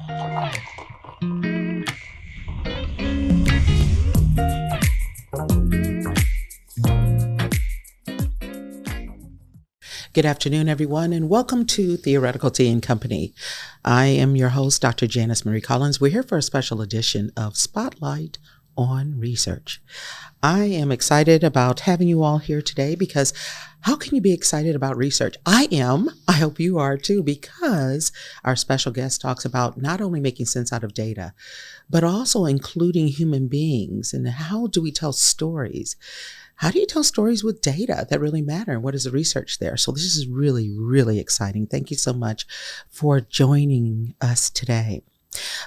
Good afternoon, everyone, and welcome to Theoretical Tea and Company. I am your host, Dr. Janice Marie Collins. We're here for a special edition of Spotlight on Research. I am excited about having you all here today because how can you be excited about research? I am. I hope you are too, because our special guest talks about not only making sense out of data, but also including human beings and how do we tell stories? How do you tell stories with data that really matter? And what is the research there? So this is really, really exciting. Thank you so much for joining us today.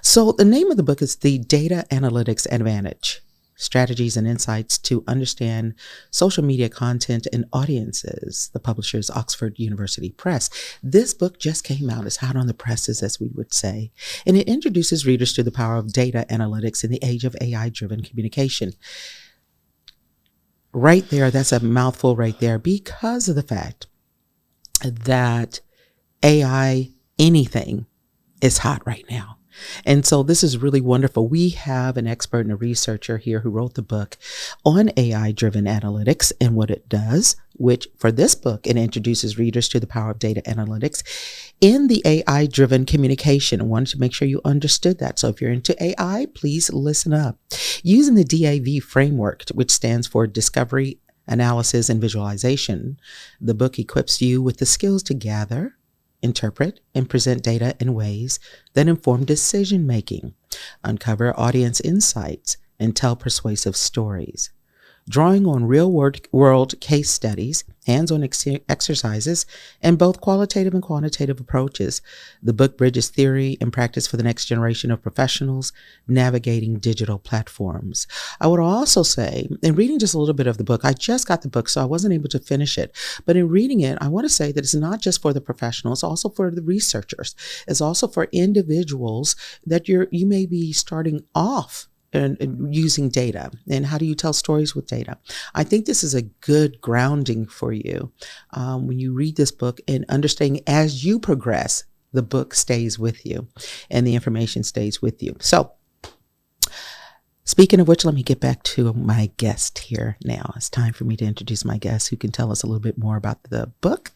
So the name of the book is The Data Analytics Advantage: Strategies and Insights to Understand Social Media Content and Audiences. The publisher is Oxford University Press. This book just came out. It's hot on the presses, as we would say. And it introduces readers to the power of data analytics in the age of AI-driven communication. Right there, that's a mouthful right there, because of the fact that AI, anything, is hot right now. And so this is really wonderful. We have an expert and a researcher here who wrote the book on AI-driven analytics and what it does, which for this book, it introduces readers to the power of data analytics in the AI-driven communication. I wanted to make sure you understood that. So if you're into AI, please listen up. Using the DAV framework, which stands for Discovery, Analysis, and Visualization, the book equips you with the skills to gather, interpret, and present data in ways that inform decision-making, uncover audience insights, and tell persuasive stories. Drawing on real-world case studies, hands-on exercises, and both qualitative and quantitative approaches, the book bridges theory and practice for the next generation of professionals navigating digital platforms. I would also say, in reading just a little bit of the book, I just got the book, so I wasn't able to finish it. But in reading it, I want to say that it's not just for the professionals, it's also for the researchers. It's also for individuals that you may be starting off and using data, and how do you tell stories with data. I think this is a good grounding for you when you read this book, and understanding as you progress, the book stays with you and the information stays with you. So speaking of which, let me get back to my guest here now. It's time for me to introduce my guest who can tell us a little bit more about the book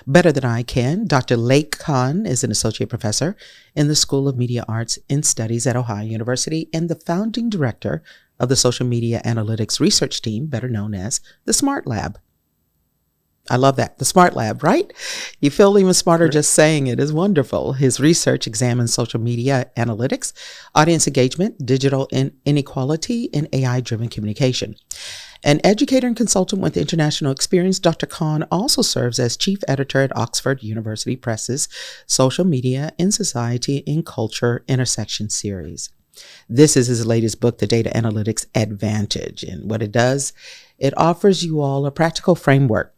better than I can. Dr. Lake Khan is an associate professor in the School of Media Arts and Studies at Ohio University and the founding director of the Social Media Analytics Research Team, better known as the Smart Lab. I love that. The Smart Lab, right? You feel even smarter just saying it. Is wonderful. His research examines social media analytics, audience engagement, digital inequality, and AI-driven communication. An educator and consultant with international experience, Dr. Khan also serves as chief editor at Oxford University Press's Social Media in Society and Culture Intersection series. This is his latest book, The Data Analytics Advantage. And what it does, it offers you all a practical framework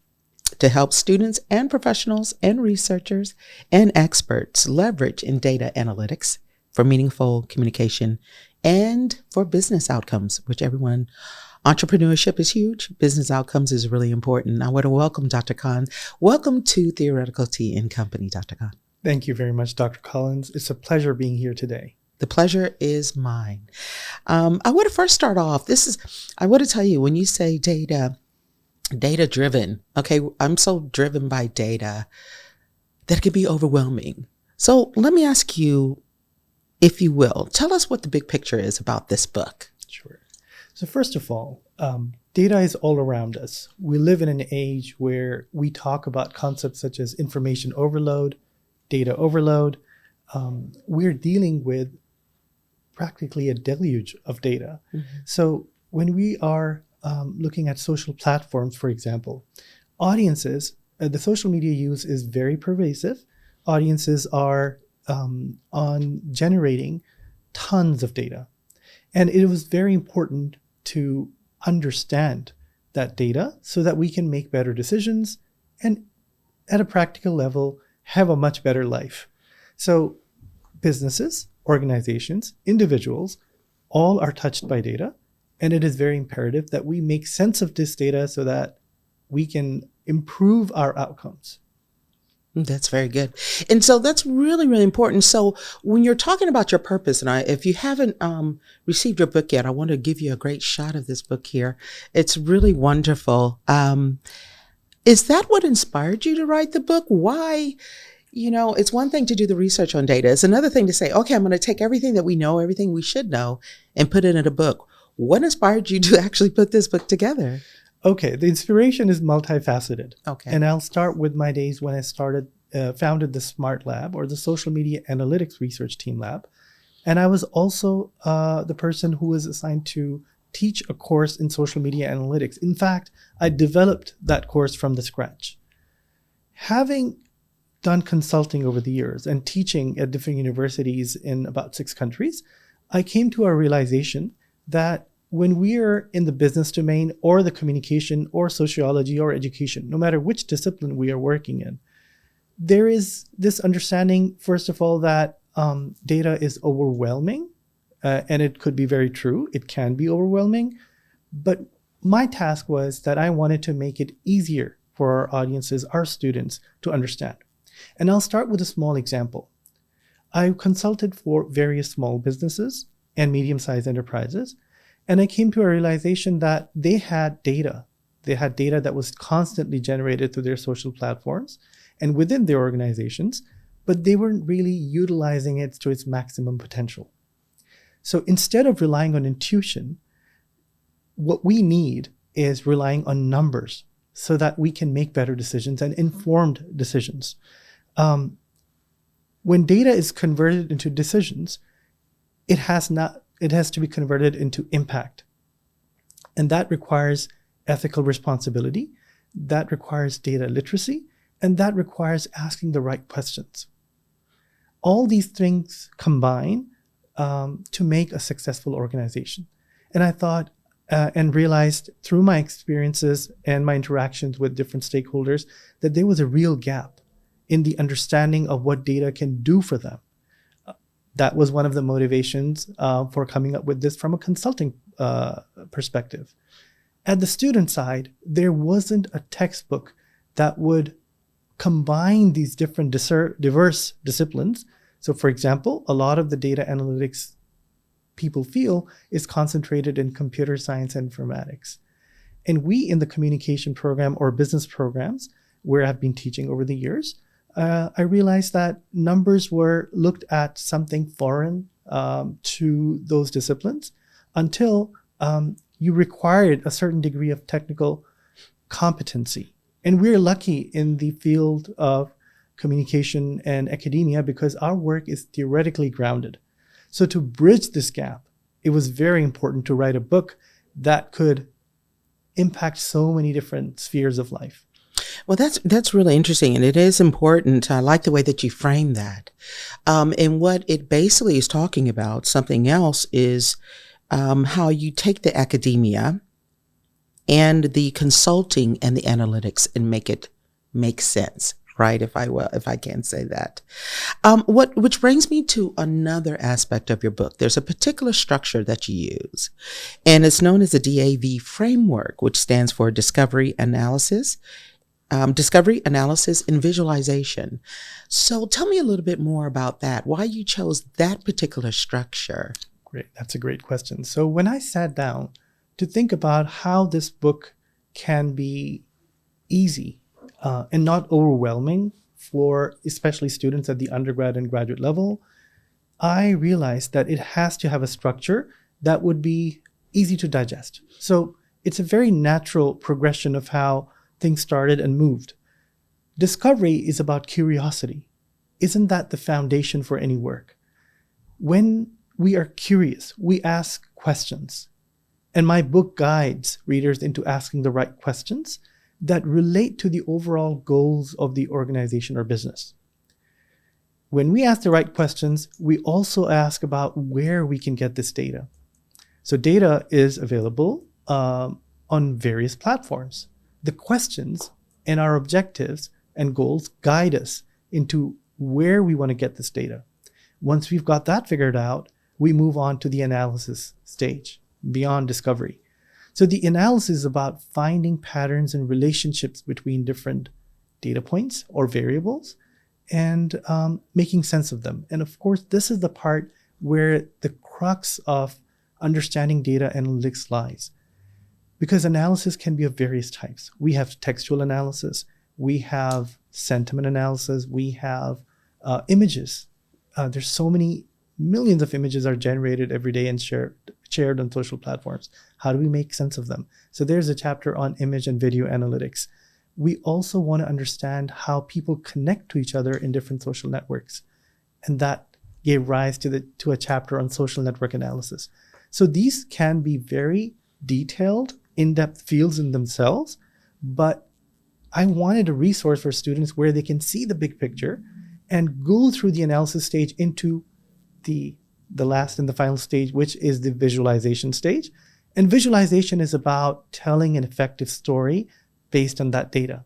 to help students and professionals and researchers and experts leverage in data analytics for meaningful communication and for business outcomes, which entrepreneurship is huge. Business outcomes is really important. I want to welcome Dr. Khan. Welcome to Theoretical Tea and Company, Dr. Khan. Thank you very much, Dr. Collins. It's a pleasure being here today. The pleasure is mine. I want to first start off. I want to tell you, when you say data driven. Okay, I'm so driven by data that it can be overwhelming. So let me ask you, if you will, tell us what the big picture is about this book. Sure. So first of all, data is all around us. We live in an age where we talk about concepts such as information overload, data overload. We're dealing with practically a deluge of data. Mm-hmm. So when we are looking at social platforms, for example, audiences, the social media use is very pervasive. Audiences are on generating tons of data. And it was very important to understand that data so that we can make better decisions and at a practical level, have a much better life. So businesses, organizations, individuals, all are touched by data. And it is very imperative that we make sense of this data so that we can improve our outcomes. That's very good. And so that's really, really important. So when you're talking about your purpose, and if you haven't received your book yet, I want to give you a great shot of this book here. It's really wonderful. Is that what inspired you to write the book? Why? It's one thing to do the research on data. It's another thing to say, okay, I'm going to take everything that we know, everything we should know, and put it in a book. What inspired you to actually put this book together? Okay, the inspiration is multifaceted. Okay. And I'll start with my days when I founded the SMART Lab, or the Social Media Analytics Research Team Lab. And I was also the person who was assigned to teach a course in social media analytics. In fact, I developed that course from the scratch. Having done consulting over the years and teaching at different universities in about 6 countries, I came to a realization that when we are in the business domain or the communication or sociology or education, no matter which discipline we are working in, there is this understanding, first of all, that data is overwhelming, and it could be very true. It can be overwhelming. But my task was that I wanted to make it easier for our audiences, our students, to understand. And I'll start with a small example. I consulted for various small businesses and medium-sized enterprises, and I came to a realization that they had data. They had data that was constantly generated through their social platforms and within their organizations, but they weren't really utilizing it to its maximum potential. So instead of relying on intuition, what we need is relying on numbers so that we can make better decisions and informed decisions. When data is converted into decisions, it has to be converted into impact. And that requires ethical responsibility, that requires data literacy, and that requires asking the right questions. All these things combine to make a successful organization. And I thought and realized through my experiences and my interactions with different stakeholders that there was a real gap in the understanding of what data can do for them. That was one of the motivations for coming up with this from a consulting perspective. At the student side, there wasn't a textbook that would combine these different diverse disciplines. So for example, a lot of the data analytics people feel is concentrated in computer science and informatics. And we in the communication program or business programs, where I've been teaching over the years, I realized that numbers were looked at something foreign to those disciplines until you required a certain degree of technical competency. And we're lucky in the field of communication and academia because our work is theoretically grounded. So to bridge this gap, it was very important to write a book that could impact so many different spheres of life. Well, that's really interesting, and it is important. I like the way that you frame that. And what it basically is talking about, something else, is how you take the academia and the consulting and the analytics and make it make sense, right? If I can say that. Which brings me to another aspect of your book. There's a particular structure that you use, and it's known as the DAV framework, which stands for discovery, analysis, and visualization. So tell me a little bit more about that, why you chose that particular structure. Great. That's a great question. So when I sat down to think about how this book can be easy and not overwhelming for especially students at the undergrad and graduate level, I realized that it has to have a structure that would be easy to digest. So it's a very natural progression of how things started and moved. Discovery is about curiosity. Isn't that the foundation for any work? When we are curious, we ask questions. And my book guides readers into asking the right questions that relate to the overall goals of the organization or business. When we ask the right questions, we also ask about where we can get this data. So data is available on various platforms. The questions and our objectives and goals guide us into where we want to get this data. Once we've got that figured out, we move on to the analysis stage, beyond discovery. So the analysis is about finding patterns and relationships between different data points or variables and making sense of them. And of course, this is the part where the crux of understanding data analytics lies. Because analysis can be of various types. We have textual analysis, we have sentiment analysis, we have images. There's so many millions of images are generated every day and shared on social platforms. How do we make sense of them? So there's a chapter on image and video analytics. We also want to understand how people connect to each other in different social networks. And that gave rise to a chapter on social network analysis. So these can be very detailed, in-depth fields in themselves, but I wanted a resource for students where they can see the big picture and go through the analysis stage into the last and the final stage, which is the visualization stage. And visualization is about telling an effective story based on that data.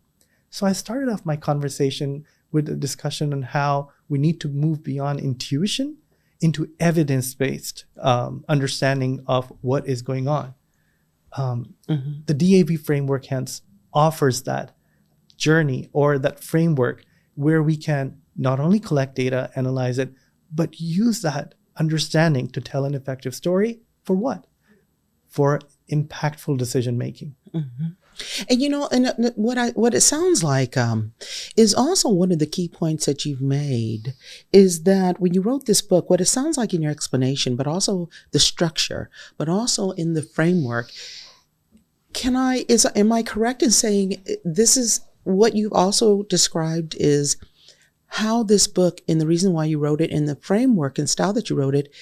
So I started off my conversation with a discussion on how we need to move beyond intuition into evidence-based understanding of what is going on. The DAV framework hence offers that journey or that framework where we can not only collect data, analyze it, but use that understanding to tell an effective story for what? For impactful decision making. And and what it sounds like is also one of the key points that you've made is that when you wrote this book, what it sounds like in your explanation, but also the structure, but also in the framework, am I correct in saying this is what you've also described is how this book and the reason why you wrote it and the framework and style that you wrote it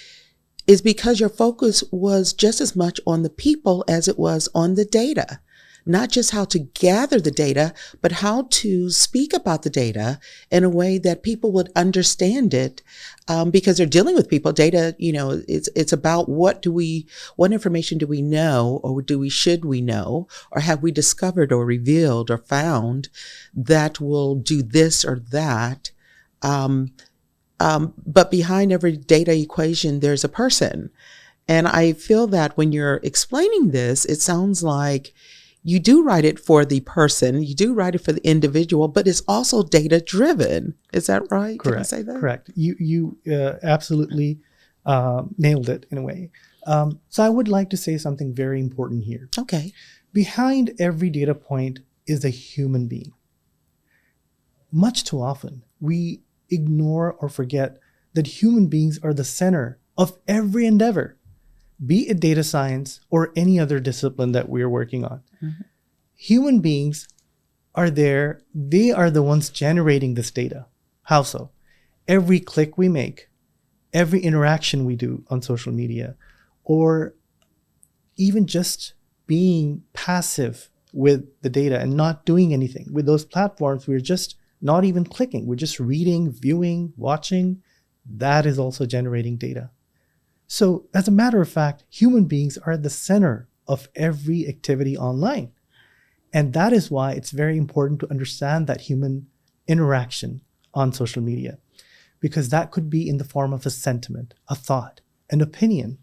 is because your focus was just as much on the people as it was on the data, not just how to gather the data, but how to speak about the data in a way that people would understand it, because they're dealing with people. Data, it's about what information do we know, or should we know, or have we discovered or revealed or found that will do this or that. But behind every data equation, there's a person. And I feel that when you're explaining this, it sounds like you do write it for the person, you do write it for the individual, but it's also data driven. Is that right? Correct. Can I say that? Correct. You absolutely nailed it in a way. So I would like to say something very important here. Okay. Behind every data point is a human being. Much too often, we ignore or forget that human beings are the center of every endeavor, be it data science or any other discipline that we're working on. Human beings are there. They are the ones generating this data. How so? Every click we make, every interaction we do on social media, or even just being passive with the data and not doing anything. With those platforms, we're just not even clicking. We're just reading, viewing, watching. That is also generating data. So as a matter of fact, human beings are at the center of every activity online. And that is why it's very important to understand that human interaction on social media, because that could be in the form of a sentiment, a thought, an opinion.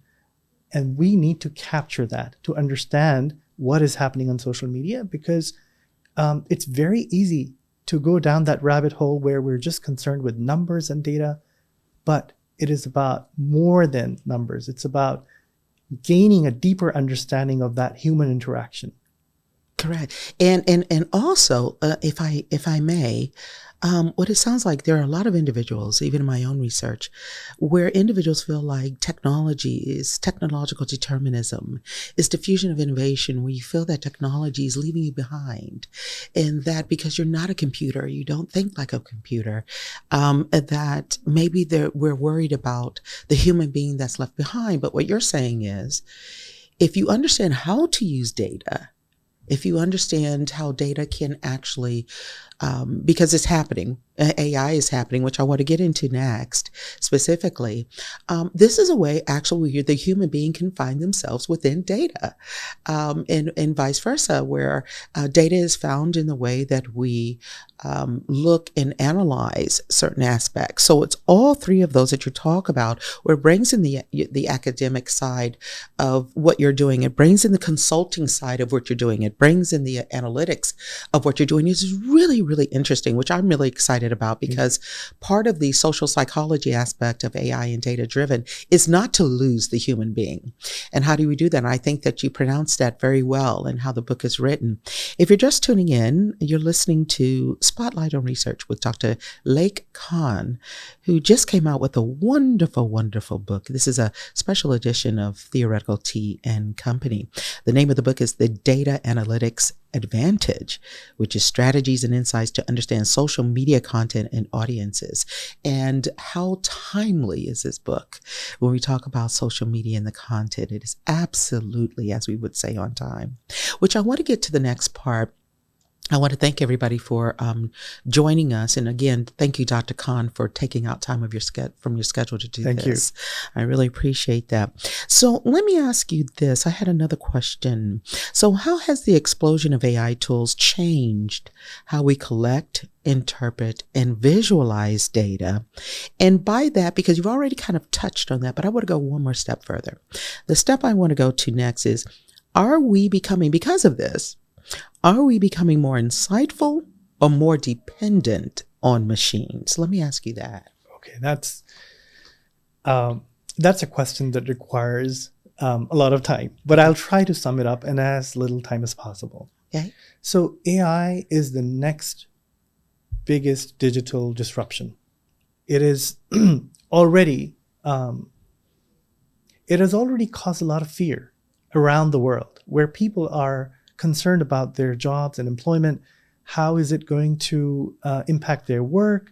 And we need to capture that to understand what is happening on social media, because it's very easy to go down that rabbit hole where we're just concerned with numbers and data, but it is about more than numbers. It's about gaining a deeper understanding of that human interaction. Correct. And also, if I may, what it sounds like, there are a lot of individuals, even in my own research, where individuals feel like technology is technological determinism, is diffusion of innovation, where you feel that technology is leaving you behind, and that because you're not a computer, you don't think like a computer, that maybe we're worried about the human being that's left behind. But what you're saying is, if you understand how to use data, if you understand how data can actually, because it's happening, AI is happening, which I want to get into next specifically. This is a way actually where the human being can find themselves within data, and vice versa, where data is found in the way that we look and analyze certain aspects. So it's all three of those that you talk about, where it brings in the academic side of what you're doing. It brings in the consulting side of what you're doing. It brings in the analytics of what you're doing. It's really, really really interesting, which I'm really excited about, because part of the social psychology aspect of AI and data driven is not to lose the human being. And how do we do that? And I think that you pronounced that very well in how the book is written. If you're just tuning in, you're listening to Spotlight on Research with Dr. Lake Khan, who just came out with a wonderful, wonderful book. This is a special edition of Theoretical Tea and Company. The name of the book is The Data Analytics Advantage, which is strategies and insights to understand social media content and audiences. And how timely is this book? When we talk about social media and the content, it is absolutely, as we would say, on time, which I want to get to the next part. I want to thank everybody for joining us. And again, thank you, Dr. Khan, for taking out time of from your schedule to do this. Thank you. I really appreciate that. So let me ask you this. I had another question. So how has the explosion of AI tools changed how we collect, interpret, and visualize data? And by that, because you've already kind of touched on that, but I want to go one more step further. The step I want to go to next is, are we becoming, because of this, are we becoming more insightful or more dependent on machines? Let me ask you that. Okay, that's a question that requires a lot of time, but I'll try to sum it up in as little time as possible. Okay. So AI is the next biggest digital disruption. It is already, it has already caused a lot of fear around the world, where people are concerned about their jobs and employment. How is it going to impact their work?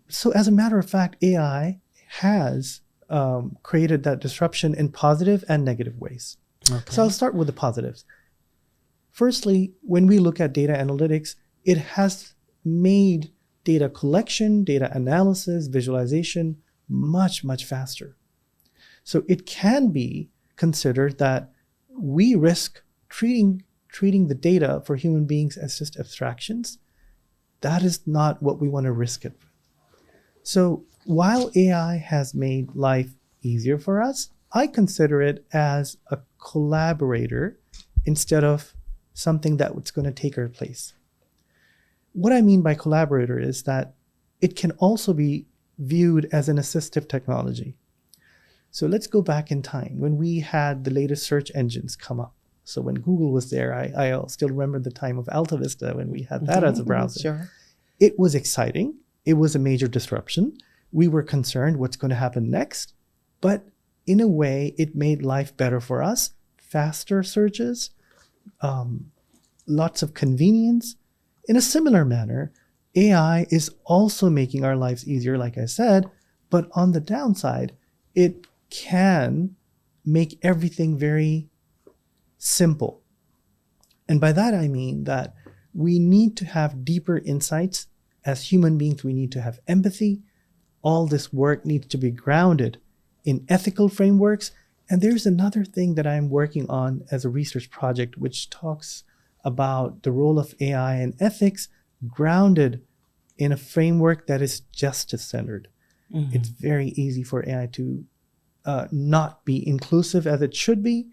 So as a matter of fact, AI has created that disruption in positive and negative ways. Okay. So I'll start with the positives. Firstly, when we look at data analytics, it has made data collection, data analysis, visualization much, much faster. So it can be considered that we risk treating the data for human beings as just abstractions. That is not what we want to risk it. So while AI has made life easier for us, I consider it as a collaborator instead of something that's going to take our place. What I mean by collaborator is that it can also be viewed as an assistive technology. So let's go back in time when we had the latest search engines come up. So when Google was there, I still remember the time of AltaVista when we had that as a browser. Sure. It was exciting. It was a major disruption. We were concerned what's going to happen next. But in a way, it made life better for us. Faster searches, lots of convenience. In a similar manner, AI is also making our lives easier, like I said, but on the downside, it can make everything very simple. And by that, I mean that we need to have deeper insights. As human beings, we need to have empathy. All this work needs to be grounded in ethical frameworks. And there's another thing that I'm working on as a research project, which talks about the role of AI and ethics grounded in a framework that is justice-centered. Mm-hmm. It's very easy for AI to not be inclusive as it should be.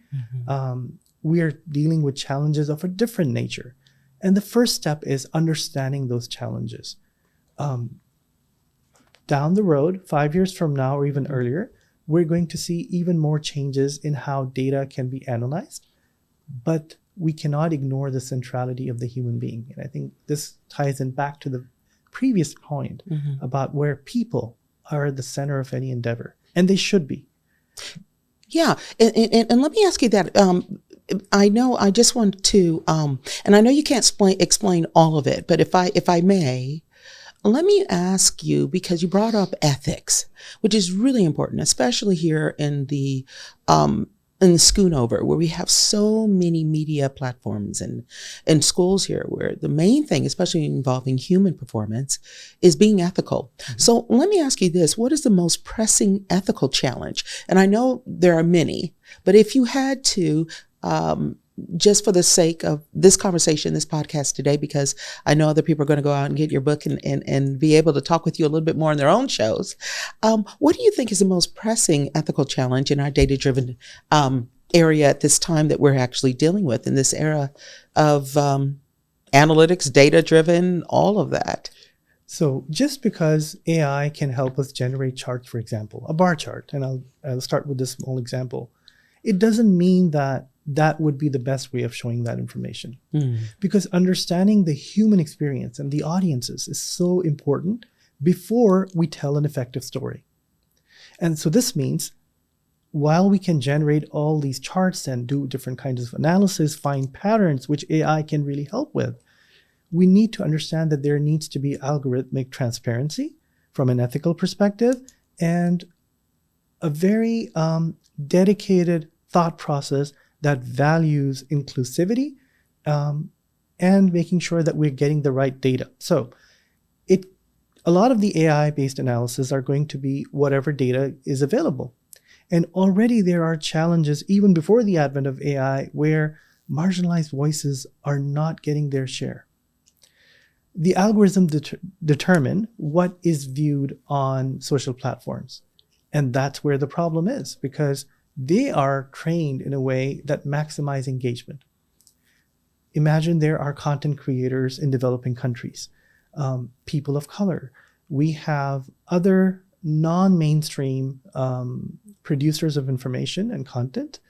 Mm-hmm. We are dealing with challenges of a different nature. And the first step is understanding those challenges. Down the road, 5 years from now or even earlier, we're going to see even more changes in how data can be analyzed. But we cannot ignore the centrality of the human being. And I think this ties in back to the previous point mm-hmm. about where people are at the center of any endeavor. And they should be. Yeah. And let me ask you that. I know I just want to, and I know you can't explain all of it, but if I may, let me ask you, because you brought up ethics, which is really important, especially here in the Schoonover, where we have so many media platforms and schools here, where the main thing, especially involving human performance, is being ethical. Mm-hmm. So let me ask you this. What is the most pressing ethical challenge? And I know there are many, but if you had to, just for the sake of this conversation, this podcast today, because I know other people are going to go out and get your book and be able to talk with you a little bit more on their own shows. What do you think is the most pressing ethical challenge in our data-driven area at this time that we're actually dealing with in this era of analytics, data driven, all of that. So just because AI can help us generate charts, for example, a bar chart, and I'll start with this small example, it doesn't mean that that would be the best way of showing that information. Because understanding the human experience and the audiences is so important before we tell an effective story. And so this means while we can generate all these charts and do different kinds of analysis, find patterns which AI can really help with, we need to understand that there needs to be algorithmic transparency from an ethical perspective and a very dedicated thought process that values inclusivity and making sure that we're getting the right data. So a lot of the AI-based analysis are going to be whatever data is available. And already there are challenges, even before the advent of AI, where marginalized voices are not getting their share. The algorithms determine what is viewed on social platforms. And that's where the problem is, because they are trained in a way that maximize engagement. Imagine there are content creators in developing countries, people of color. We have other non-mainstream producers of information and content,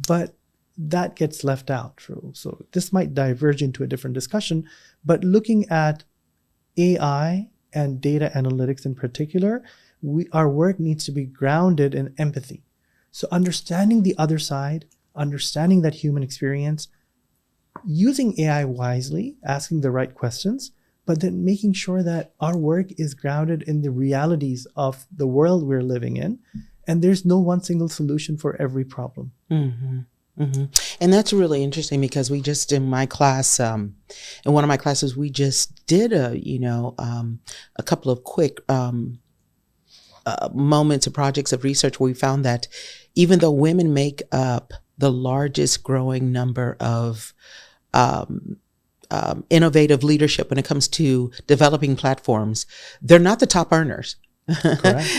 but that gets left out. So this might diverge into a different discussion, but looking at AI and data analytics in particular, our work needs to be grounded in empathy. So understanding the other side, understanding that human experience, using AI wisely, asking the right questions, but then making sure that our work is grounded in the realities of the world we're living in. And there's no one single solution for every problem. And that's really interesting because we just in my class, in one of my classes, we just did a couple of quick moments of projects of research where we found that even though women make up the largest growing number of innovative leadership when it comes to developing platforms, they're not the top earners.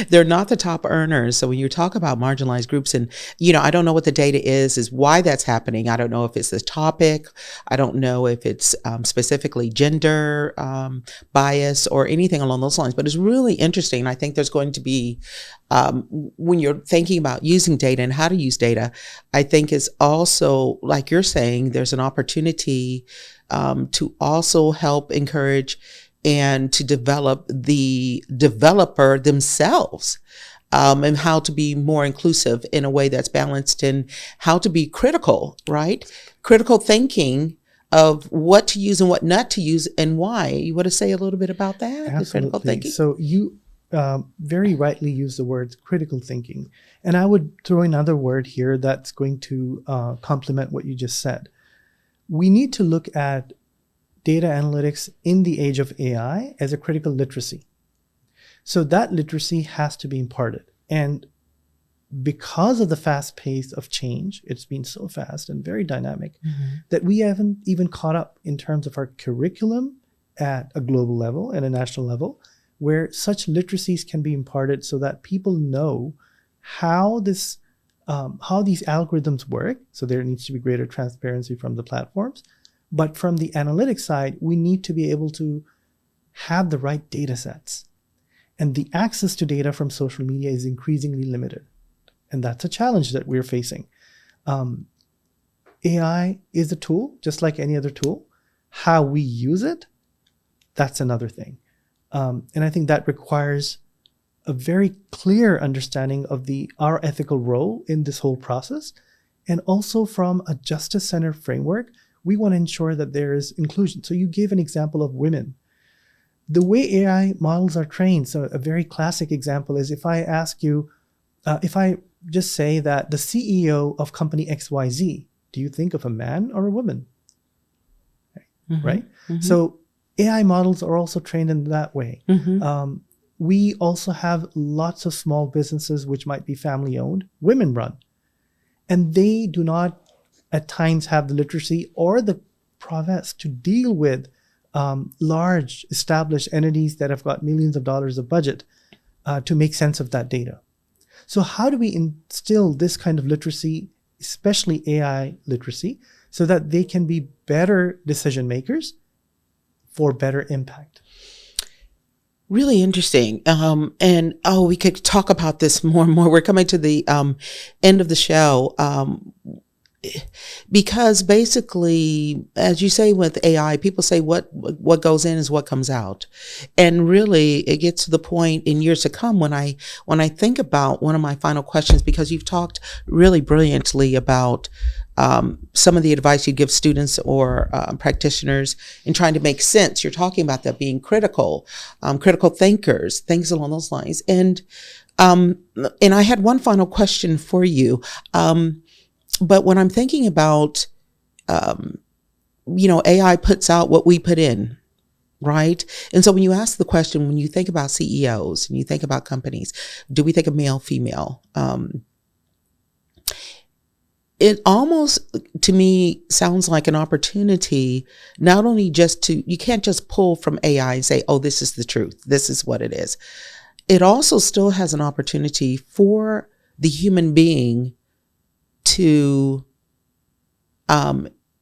They're not the top earners. So when you talk about marginalized groups, and I don't know what the data is why that's happening. I don't know if it's the topic. I don't know if it's specifically gender bias or anything along those lines. But it's really interesting. I think there's going to be when you're thinking about using data and how to use data, I think is also, like you're saying, there's an opportunity to also help encourage and to develop the developer themselves, and how to be more inclusive in a way that's balanced, and how to be critical, right? Critical thinking of what to use and what not to use and why. You want to say a little bit about that? Absolutely. Critical thinking? So you very rightly use the word critical thinking. And I would throw another word here that's going to complement what you just said. We need to look at data analytics in the age of AI as a critical literacy. So that literacy has to be imparted. And because of the fast pace of change, it's been so fast and very dynamic that we haven't even caught up in terms of our curriculum at a global level and a national level, where such literacies can be imparted so that people know how these algorithms work. So there needs to be greater transparency from the platforms. But from the analytics side, we need to be able to have the right data sets. And the access to data from social media is increasingly limited. And that's a challenge that we're facing. AI is a tool, just like any other tool. How we use it, that's another thing. And I think that requires a very clear understanding of our ethical role in this whole process. And also from a justice-centered framework, we want to ensure that there is inclusion. So you gave an example of women. The way AI models are trained, so a very classic example is if I ask you, if I just say that the CEO of company XYZ, do you think of a man or a woman? Right? So AI models are also trained in that way. We also have lots of small businesses which might be family owned, women run. And they do not at times have the literacy or the prowess to deal with large established entities that have got millions of dollars of budget to make sense of that data. So how do we instill this kind of literacy, especially AI literacy, so that they can be better decision makers for better impact. Really interesting. And we could talk about this more and more. We're coming to the end of the show. Because basically, as you say with AI, people say what goes in is what comes out. And really it gets to the point in years to come when I think about one of my final questions, because you've talked really brilliantly about some of the advice you give students or practitioners in trying to make sense. You're talking about that being critical thinkers, things along those lines. And I had one final question for you. But when I'm thinking about, AI puts out what we put in, right? And so when you ask the question, when you think about CEOs and you think about companies, do we think of male, female? It almost, to me, sounds like an opportunity, not only you can't just pull from AI and say, oh, this is the truth. This is what it is. It also still has an opportunity for the human being to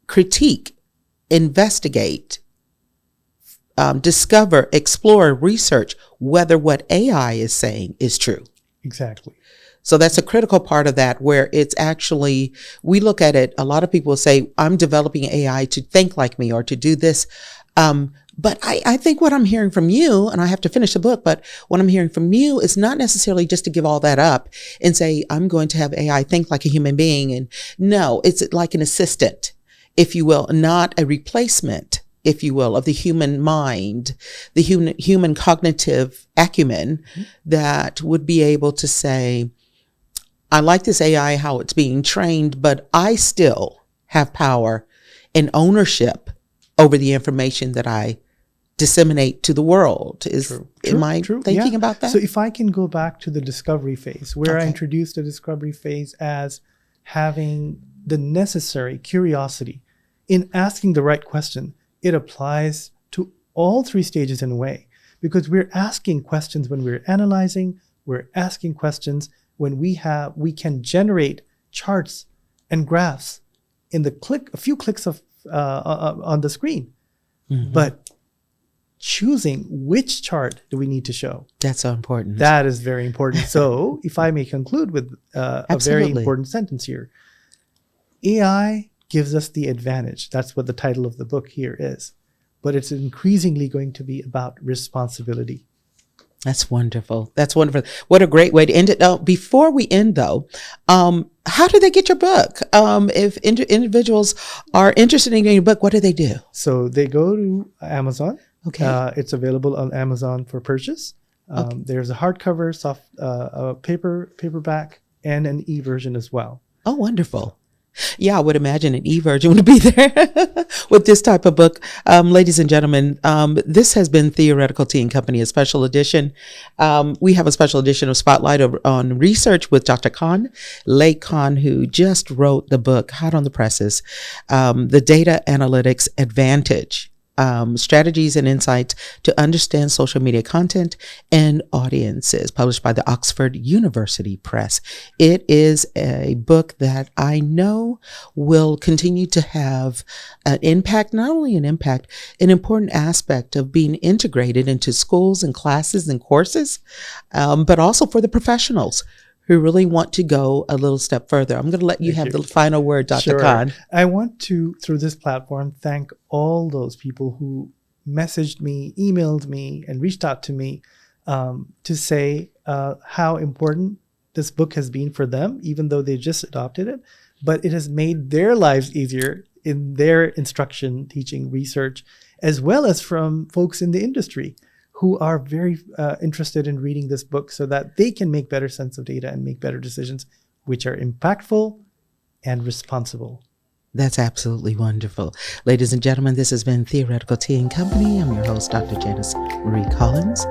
critique, investigate, discover, explore, research whether what AI is saying is true. Exactly. So that's a critical part of that, where it's actually, we look at it, a lot of people say, I'm developing AI to think like me or to do this. But I think what I'm hearing from you, and I have to finish the book, but what I'm hearing from you is not necessarily just to give all that up and say, I'm going to have AI think like a human being. And no, it's like an assistant, if you will, not a replacement, if you will, of the human mind, the human cognitive acumen that would be able to say, I like this AI, how it's being trained, but I still have power and ownership over the information that I disseminate to the world. Am I thinking about that? So if I can go back to the discovery phase, where I introduced the discovery phase as having the necessary curiosity in asking the right question, it applies to all three stages in a way, because we're asking questions when we're analyzing, we're asking questions when we can generate charts and graphs in a few clicks of on the screen. Mm-hmm. But choosing which chart do we need to show? That's so important. That is very important. So if I may conclude with a very important sentence here, AI gives us the advantage. That's what the title of the book here is. But it's increasingly going to be about responsibility. That's wonderful. That's wonderful. What a great way to end it. Now, before we end, though, how do they get your book? If individuals are interested in getting your book, what do they do? So they go to Amazon. Okay. It's available on Amazon for purchase. There's a hardcover, paperback, and an e-version as well. Oh, wonderful. Yeah, I would imagine an e-version would be there with this type of book. Ladies and gentlemen, this has been Theoretical Tea and Company, a special edition. We have a special edition of Spotlight on Research with Dr. Khan, Lake Khan, who just wrote the book, hot on the presses, The Data Analytics Advantage. Strategies and Insights to Understand Social Media Content and Audiences, published by the Oxford University Press. It is a book that I know will continue to have an impact, not only an impact, an important aspect of being integrated into schools and classes and courses, but also for the professionals who really want to go a little step further. I'm going to let you have the final word, Dr. Khan. I want to, through this platform, thank all those people who messaged me, emailed me, and reached out to me to say how important this book has been for them, even though they just adopted it. But it has made their lives easier in their instruction, teaching, research, as well as from folks in the industry who are very interested in reading this book so that they can make better sense of data and make better decisions, which are impactful and responsible. That's absolutely wonderful. Ladies and gentlemen, this has been Theoretical Tea and Company. I'm your host, Dr. Janice Marie Collins.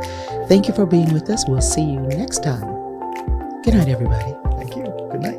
Thank you for being with us. We'll see you next time. Good night, everybody. Thank you. Good night.